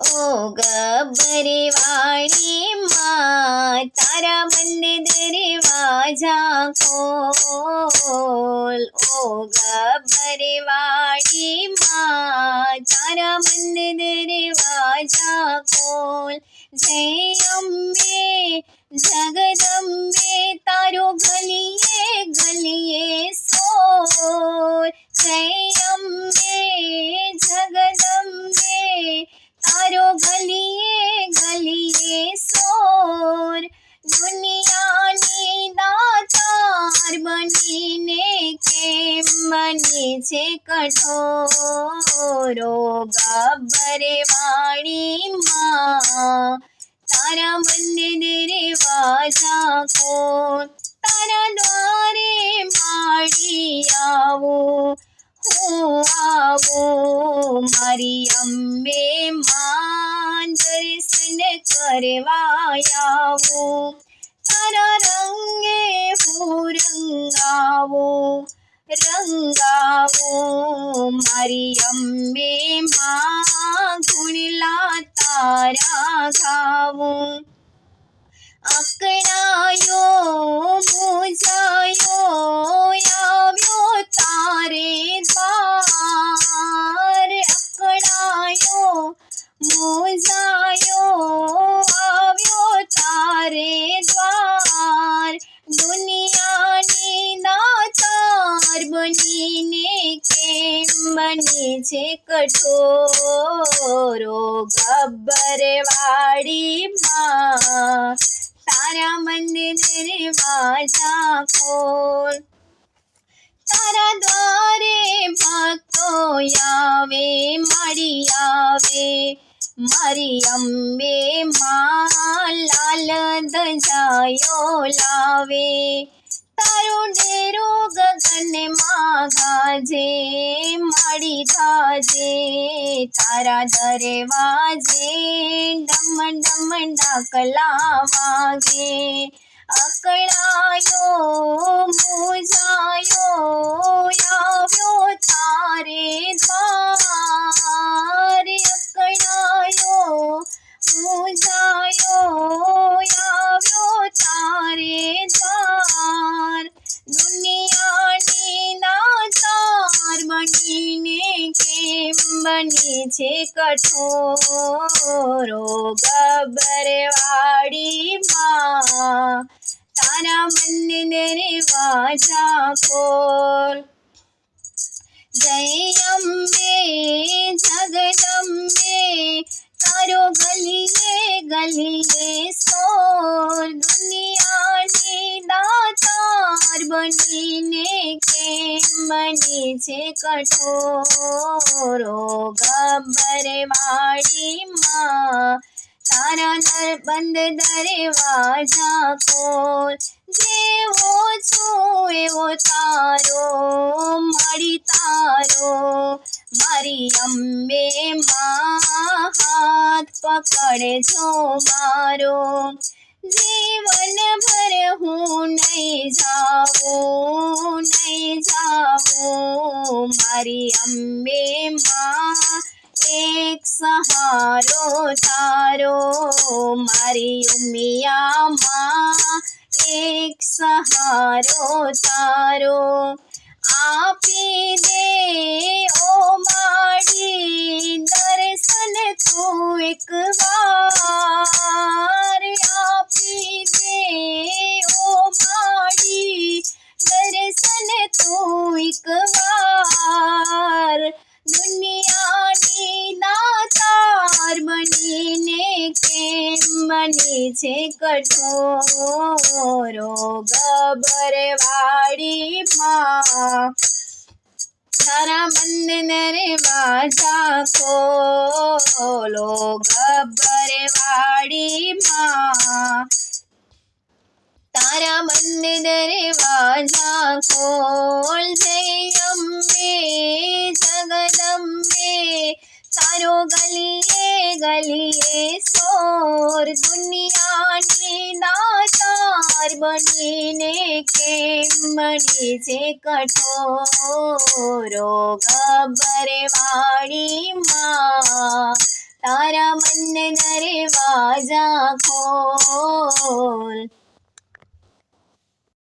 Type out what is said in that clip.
ओ गब्बरे वाणी माँ तारा बंद दरवाजा खोल। ओ गब्बरे वाणी माँ तारा बंद दरवाजा खोल। जय अम्बे जगदम्बे तारो गलिए गलिए सोर। जय अम्बे जगदम्बे तारो गलिए गलिए सोर। दुनियानी दातार बनीने केम बने छे कठोर। ओ गब्बरे वाणी माँ तारा बंद दरवाजा खोल। तारा द्वारे माड़ी आवो હું આવું મારી અંબે માં દર્શન કરવા આવું। તારા રંગે હું રંગાવું મારી અંબે માં ગુણલા તારા ગાવું। અકળાયો મૂંઝાયો આવ્યો તારે દ્વાર। અકળાયો મૂંઝાયો આવ્યો તારે દ્વાર। દુનિયાની દાતાર બનીને કેમ બને છે કઠોર। ઓ ગબ્બરે વાળી માં તારા બંધ દરવાજા ખોલ। તારા દ્વારે ભક્તો આવે મળી આવે મારી અંબે માં લાલ ધજાયો લાવે। તારો ડેરો ગગનમાં ગાજે માડી ગાજે તારા દરવાજે ડમ ડમ ડાકલા વાગે। અકળાયો મૂંઝાયો આવ્યો તારે દ્વાર। અકળાયો મૂંઝાયો આવ્યો તારે દ્વાર। દુનિયાની દાતાર બનીને કેમ બને છે કઠોર। ઓ ગબ્બરે વાળી માં તારા બંધ દરવાજા ખોલ। જય અંબે જગદંબે તારો ગલીએ ગલીએ સોર। દુનિયાની દાતાર બનીને કેમ બને છે કઠોર। ઓ ગબ્બરે વાળી માં તારા બંધ દરવાજા ખોલ। જેવો છું એવો તારો મળી તારો મારી અંબે માં હાથ પકડજો મારો। જીવન ભર હું નહીં જાઉં મારી અંબે માં એક સહારો તારો મારી ઉમિયા માં એક સહારો તારો। આપી દે ઓ માડી દર્શન તું એક વાર। આપી દે ઓ માડી દર્શન તું એક વાર। દુનિયાની દાતાર બનીને કેમ બને છે કઠોર। ઓ ગબ્બરે વાળી માં તારા બંધ દરવાજા ખોલ। ઓ ગબ્બરે વાળી માં તારા બંધ દરવાજા ખોલ। જય અંબે જગદંબે તારો ગલીએ ગલીએ સોર। દુનિયાની દાતાર બનીને કેમ બને છે કઠોર। ઓ ગબ્બરે વાળી માં તારા મારા મનને દરવાજા